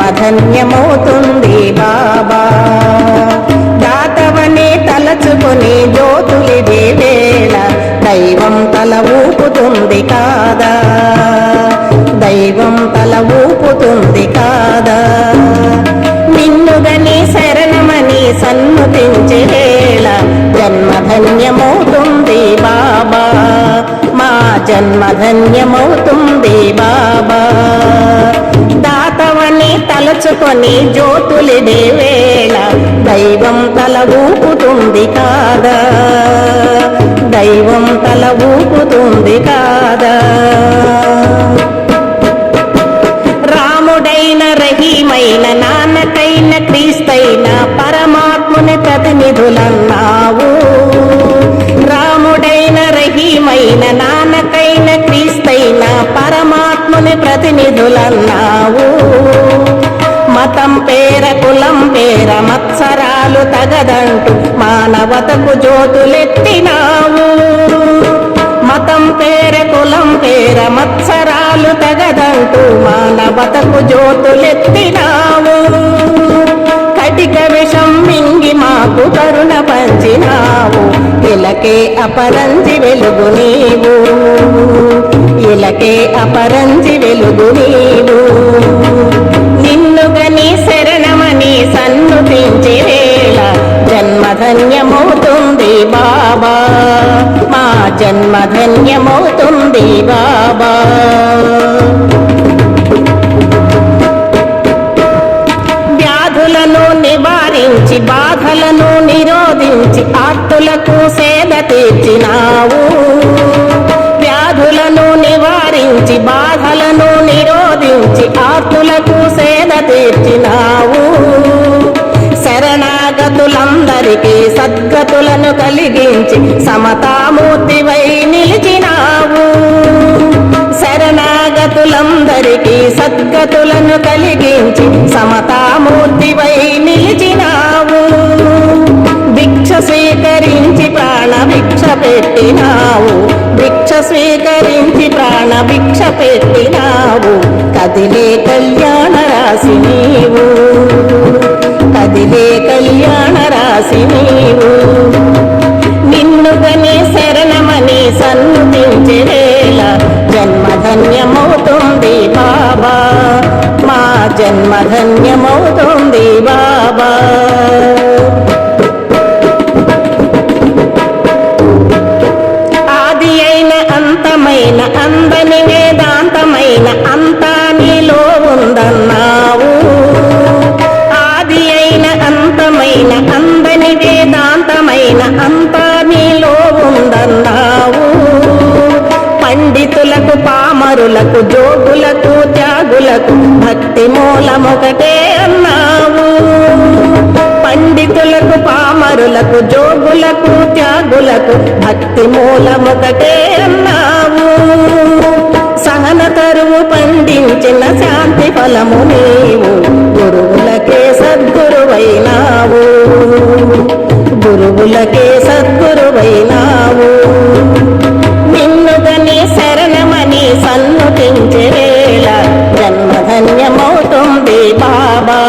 జన్మధన్యమవుతుంది బాబా. దాతవని తలచుకొని జ్యోతులిదే వేళ దైవం తల ఊపుతుంది కాదా, దైవం తల ఊపుతుంది కాదా. నిన్నుగని శరణమని సన్నుతించే వేళ జన్మధన్యమవుతుంది బాబా, మా జన్మధన్యమవుతుంది బాబా. దాతవని తలుచుకొని జ్యోతులిదే వేళ దైవం తల ఊపుతుంది కాదా, దైవం తల ఊపుతుంది కాదా. రాముడైన రహీమైన నాన్నకైన క్రీస్తైన పరమాత్ముని ప్రతినిధులన్నావు. రాముడైన రహీమైన నాన్నకైన క్రీస్తైన పరమాత్ముని ప్రతినిధులన్నావు. మతం పేర కులం పేర మత్సరాలు తగదంటూ మానవతకు జ్యోతులెత్తినావు. మతం పేర కులం పేర మత్సరాలు తగదంటూ మానవతకు జ్యోతులెత్తినావు. కటిక విషం మింగి మాకు కరుణ పంచినావు. ఇలకే అపరంజి వెలుగు నీవు, ఇలకే అపరంజి వెలుగు నీవు. నిన్నుగని శరణమని సన్నుతించే వేళ జన్మధన్యమవుతుంది బాబా, మా జన్మధన్యమవుతుంది బాబా. వ్యాధులను నివారించి బాధలను నిరోధించి ఆర్తులకు సేద తీర్చినావు. వ్యాధులను నివారించి బాధలను నిరోధించి ఆర్తులకు సేద తీర్చినావు. శరణాగతులందరికీ సద్గతులను కలిగించి సమతామూర్తివై నిలిచినావు. శరణాగతులందరికీ సద్గతులను కలిగించి సమతామూర్తివై నిలిచినావు. భిక్ష స్వీకరించి ప్రాణ భిక్ష పెట్టినావు, భిక్ష స్వీకరించి ప్రాణ భిక్ష పెట్టినావు. కదిలే కళ్యాణ రాశి నీవు, కదిలే కళ్యాణ రాశి నీవు. నిన్నుగని శరణమని సన్నుతించే వేళ జన్మధన్యమవుతుంది బాబా, మా జన్మధన్యమవుతుంది బాబా. ఆది అయిన అంతమైన అందని వేదాంతమైన అంతా నీలో ఉందన్నావు. ఆది అయిన అంతమైన అందని వేదాంతమైన అంతా నీలో ఉందన్నావు. పండితులకు పామరులకు జోగులకు త్యాగులకు భక్తి మూలమొకటే అన్నావు. పండితులకు పామరులకు జోగులకు త్యాగులకు భక్తి మూలమొకటే అన్నావు. సహన తరువు పండించిన శాంతి ఫలము నీవు. గురువులకే సద్గురువైనావు, గురువులకే సద్గురువైనావు. నిన్నుగని శరణమని సన్నుతించే వేళ జన్మధన్యమవుతుంది బాబా,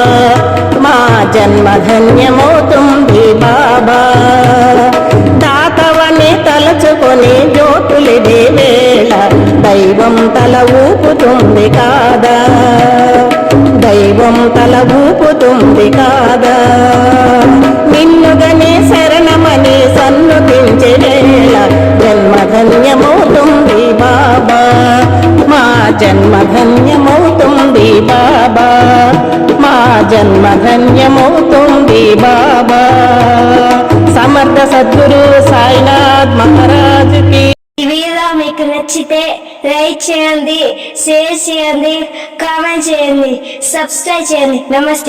మా జన్మధన్యమవుతుంది బాబా. దాతవని తలచుకొని జ్యోతులిదే వేళ దైవం తల ఊపుతుంది కాదా, దైవం తల ఊపుతుంది కాదా. నిన్నుగని శరణమని సన్నుతించే వేళ జన్మధన్యమవుతుంది బాబా, మా జన్మధన్యమవుతుంది బాబా, మా జన్మధన్యమవుతుంది బాబా. సమర్థ సద్గురు సాయినాథ్ మహారాజుకి. ఈ వీడియో మీకు నచ్చితే లైక్ చేయండి, షేర్ చేయండి, కామెంట్ చేయండి, సబ్స్క్రైబ్ చేయండి. నమస్తే.